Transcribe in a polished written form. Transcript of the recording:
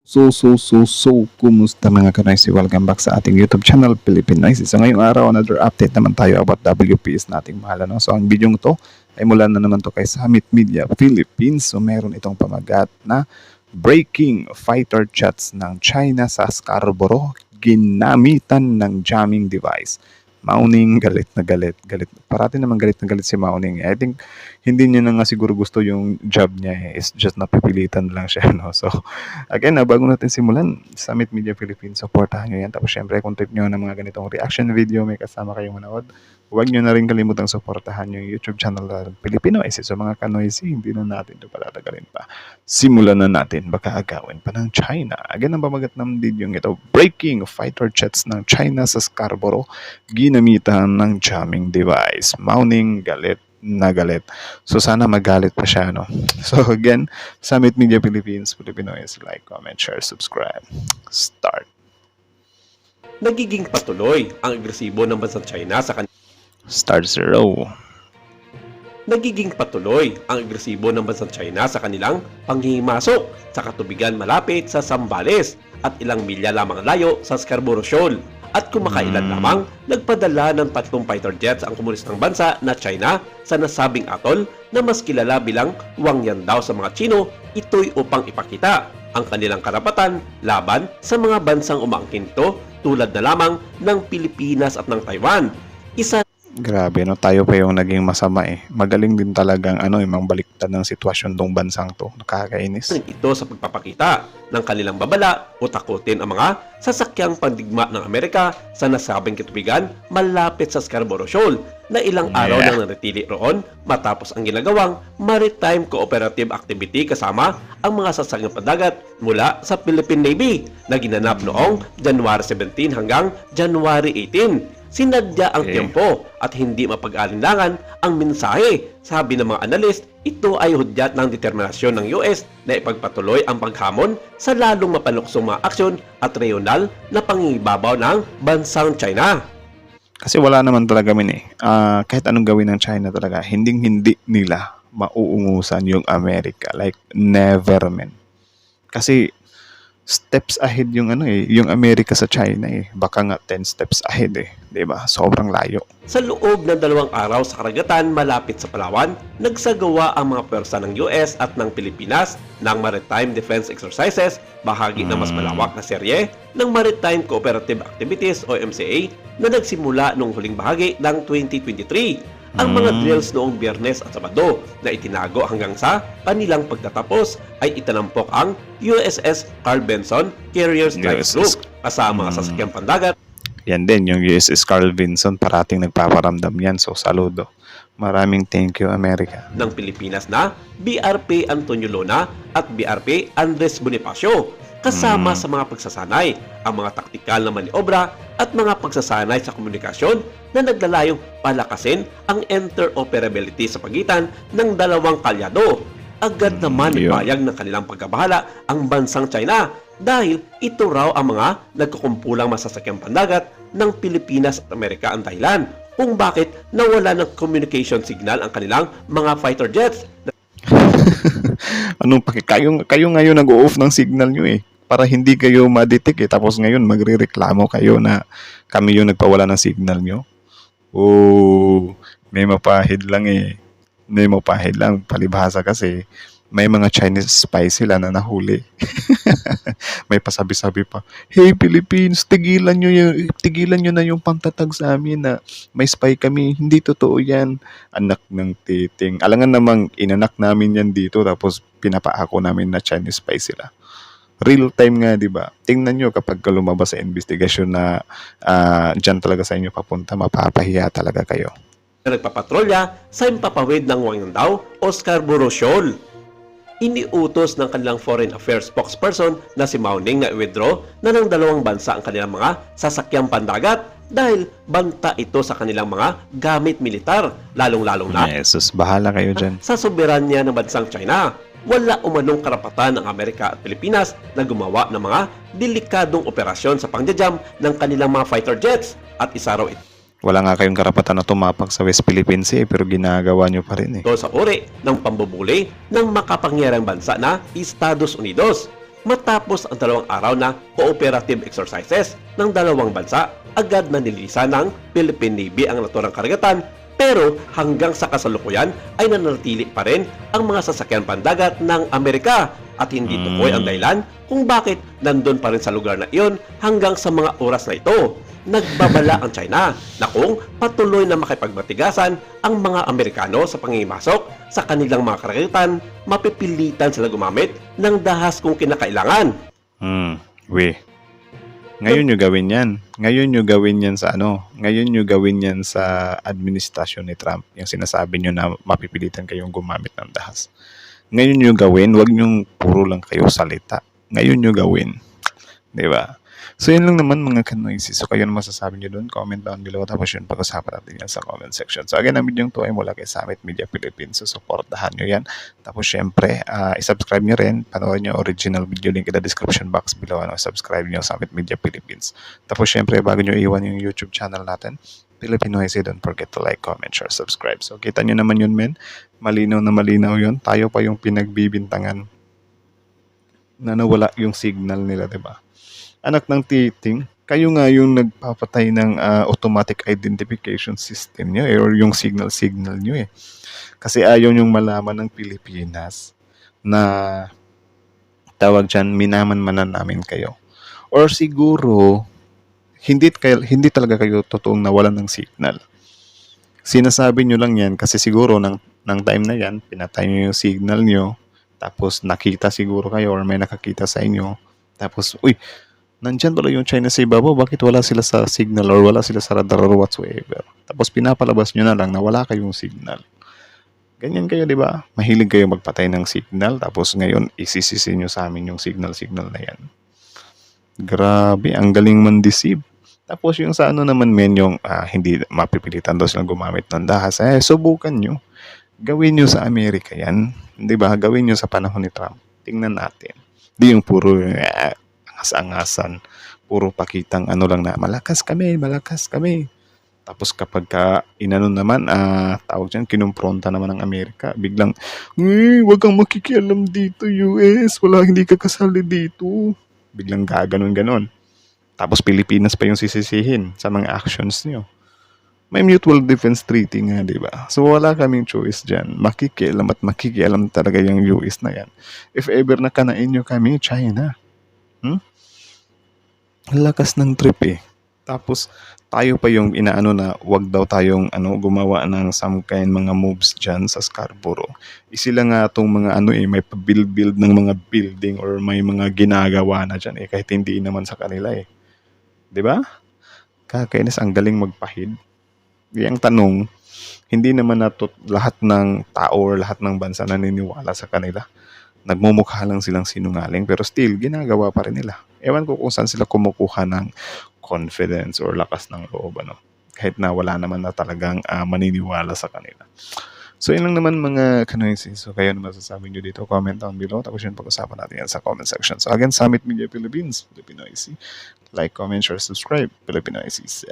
Kumusta mga kanoysi? Welcome back sa ating YouTube channel, Philippine Noisy. So ngayong araw, another update naman tayo about WPS nating mahal. No? So ang video to ay mula na naman to kay Summit Media Philippines. So meron itong pamagat na breaking fighter jets ng China sa Scarborough ginamitan ng jamming device. Mauning galit na galit. Parati naman galit na galit si Mauning. I think hindi niya na nga siguro gusto yung job niya eh. It's just napipilitan lang siya. No? So, again, bago natin simulan, Summit Media Philippines, supportahan nyo yan. Tapos syempre, kung trip nyo ng mga ganitong reaction video, may kasama kayong manood, huwag nyo na rin kalimutang supportahan yung YouTube channel ng Filipino Noisy. So mga kanoisy, hindi na natin ito patatagalin pa. Simulan na natin, baka agawin pa ng China. Again, ang pamagat ng video ito, breaking fighter jets ng China sa Scarborough, ginamitan ng jamming device. Mauning galit na galit. So sana magalit pa siya, no? So again, Summit Media Philippines, Filipino Noisy, like, comment, share, subscribe. Start. Nagiging patuloy ang agresibo ng bansang China sa Star Zero. Nagiging patuloy ang agresibo ng bansang China sa kanilang panghihimasok sa katubigan malapit sa Zambales at ilang milya lamang layo sa Scarborough Shoal. At kumakailan lamang nagpadala ng 3 fighter jets ang komunistang bansa na China sa nasabing atol na mas kilala bilang Wangyan daw sa mga Chino. Ito'y upang ipakita ang kanilang karapatan laban sa mga bansang umaangkin nito tulad na lamang ng Pilipinas at ng Taiwan. Isa Grabe, no? Tayo pa yung naging masama eh. Magaling din talagang imang baliktad ng sitwasyon tong bansang to. Nakakainis. ito sa pagpapakita ng kanilang babala o takutin ang mga sasakyang pandigma ng Amerika sa nasabing katubigan malapit sa Scarborough Shoal na ilang araw nang nanatili roon matapos ang ginagawang maritime cooperative activity kasama ang mga sasakyang pandagat mula sa Philippine Navy na ginanap noong January 17 hanggang January 18. Sinadya ang tiyempo at hindi mapag-alinlangan ang mensahe. Sabi ng mga analyst, ito ay hudyat ng determinasyon ng US na ipagpatuloy ang paghamon sa lalong mapaluksong mga aksyon at regional na pangingibabaw ng bansang China. Kasi wala naman talaga kahit anong gawin ng China talaga, hindi nila mauungusan yung Amerika. Like, never, man. Kasi steps ahead yung yung Amerika sa China eh. Baka nga 10 steps ahead eh. 'Di ba? Sobrang layo. Sa loob ng 2 araw sa karagatan malapit sa Palawan, nagsagawa ang mga pwersa ng US at ng Pilipinas ng Maritime Defense Exercises, bahagi ng mas malawak na serye ng Maritime Cooperative Activities o MCA na nagsimula noong huling bahagi ng 2023. Ang mga drills noong Biyernes at Sabado na itinago hanggang sa kanilang pagtatapos ay itinampok ang USS Carl Vinson Carrier Strike Group kasama ang sasakyang pandagat. Yan din, yung USS Carl Vinson, parating nagpaparamdam yan. So, saludo. Maraming thank you, America. Ng Pilipinas na BRP Antonio Lona at BRP Andres Bonifacio kasama sa mga pagsasanay, ang mga taktikal na maniobra at mga pagsasanay sa komunikasyon na naglalayong palakasin ang interoperability sa pagitan ng 2 kalyado. Agad naman nagbayag ng kanilang pagkabahala ang bansang China dahil ito raw ang mga nagkukumpulang masasakyang pandagat ng Pilipinas at Amerika ang dahilan kung bakit nawala ng communication signal ang kanilang mga fighter jets. Anong kayo ngayon nag-o-off ng signal nyo eh. Para hindi kayo ma-detect eh. Tapos ngayon magrereklamo kayo na kami yung nagpawala ng signal nyo. Oh, may mapahid lang eh. May mapahid lang. Palibhasa kasi may mga Chinese spy sila na nahuli. May pasabi-sabi pa, hey Philippines, tigilan nyo na yung pangtatag sa amin na may spy kami. Hindi totoo yan. Anak ng titing. Alangan namang inanak namin yan dito tapos pinapaako namin na Chinese spy sila. Real time nga, di ba? Tingnan nyo kapag lumabas sa investigasyon na dyan talaga sa inyo papunta, mapapahiya talaga kayo. Nagpapatrolya sa impapawid ng Wangandao o Scarborough Shoal. Iniutos ng kanilang Foreign Affairs spokesperson na si Mauning na i-withdraw na ng 2 bansa ang kanilang mga sasakyang pandagat dahil banta ito sa kanilang mga gamit militar, lalong-lalong na Jesus, bahala kayo dyan. Sa soberanya ng bansang China. Wala umanong karapatan ng Amerika at Pilipinas na gumawa ng mga delikadong operasyon sa pangjajam ng kanilang mga fighter jets at isa raw ito Wala nga kayong karapatan na tumapak sa West Philippines eh, pero ginagawa nyo pa rin eh. sa uri ng pambubuli ng makapangyarang bansa na Estados Unidos. Matapos ang 2 araw na cooperative exercises ng dalawang bansa, agad na nililisan ng Philippine Navy ang naturang karagatan, pero hanggang sa kasalukuyan ay nanatili pa rin ang mga sasakyan pandagat ng Amerika at hindi tukoy ang dahilan kung bakit nandun pa rin sa lugar na iyon hanggang sa mga oras na ito. Nagbabala ang China na kung patuloy na makipagbatigasan ang mga Amerikano sa pangimasok sa kanilang mga karagatan, mapipilitan sila gumamit ng dahas kung kinakailangan. Ngayon nyo gawin yan. Ngayon nyo gawin yan sa ano? Ngayon nyo gawin yan sa administrasyon ni Trump. Yung sinasabi nyo na mapipilitan kayong gumamit ng dahas. Ngayon nyo gawin, wag nyo puro lang kayo salita. Ngayon nyo gawin. Diba? So yun lang naman mga kanoisis. So kayo na masasabi nyo doon, comment down below. Tapos yun, pag-usapan natin yan sa comment section. So again, ang video to ay mula kay Summit Media Philippines. So supportahan nyo yan. Tapos syempre, isubscribe nyo rin. Panoorin nyo original video link in the description box below. Subscribe nyo Summit Media Philippines. Tapos syempre, bago nyo iwan yung YouTube channel natin, Pilipinoise, don't forget to like, comment, share, subscribe. So kita nyo naman yun, men. Malinaw na malinaw yun. Tayo pa yung pinagbibintangan na nawala yung signal nila, diba? Anak ng titing, kayo nga yung nagpapatay ng automatic identification system nyo or yung signal nyo eh. Kasi ayaw yung malaman ng Pilipinas na tawag dyan, minaman-manan namin kayo. Or siguro, hindi talaga kayo totoong nawalan ng signal. Sinasabi nyo lang yan kasi siguro ng time na yan, pinatay nyo yung signal nyo, tapos nakita siguro kayo or may nakakita sa inyo, tapos, nandyan pala yung China sa ibabaw, bakit wala sila sa signal or wala sila sa radar or whatsoever. Tapos pinapalabas nyo na lang na wala kayong signal. Ganyan kayo, di ba? Mahilig kayo magpatay ng signal, tapos ngayon isisisi nyo sa amin yung signal na yan. Grabe, ang galing man-deceive. Tapos yung sa ano naman men, yung hindi mapipilitan daw silang gumamit ng dahas, subukan nyo. Gawin nyo sa Amerika yan. Di ba? Gawin nyo sa panahon ni Trump. Tingnan natin. Di yung puro angas-angasan, puro pakitang ano lang na malakas kami. Tapos kapag inano naman, tawag dyan, kinumpronta naman ng Amerika, biglang, wag kang makikialam dito, US, hindi ka kasali dito. Biglang gaganon-ganon. Tapos Pilipinas pa yung sisisihin sa mga actions nyo. May mutual defense treaty nga, di ba? So wala kaming choice dyan. Makikialam talaga yung US na yan. If ever nakanain nyo kami, China. Lakas ng trip eh. Tapos tayo pa yung inaano na wag daw tayong gumawa ng some kind mga moves dyan sa Scarborough. Sila nga tong mga may pa-build ng mga building or may mga ginagawa na dyan kahit hindi naman sa kanila eh. 'Di ba? Kakainis, ang galing magpahid. Ang tanong, hindi naman lahat ng tao or lahat ng bansa naniniwala sa kanila. Nagmumukha lang silang sinungaling pero still ginagawa pa rin nila. Ewan ko kung saan sila kumukuha ng confidence or lakas ng loob kahit na wala naman na talagang maniniwala sa kanila. So yun lang naman mga kanoisis. So kayo na masasabi nyo dito, comment down below. Tapos yun pag-usapan natin yan sa comment section. So again, Summit Media Philippines, Filipinoise. Like, comment, share, subscribe, Filipinoise.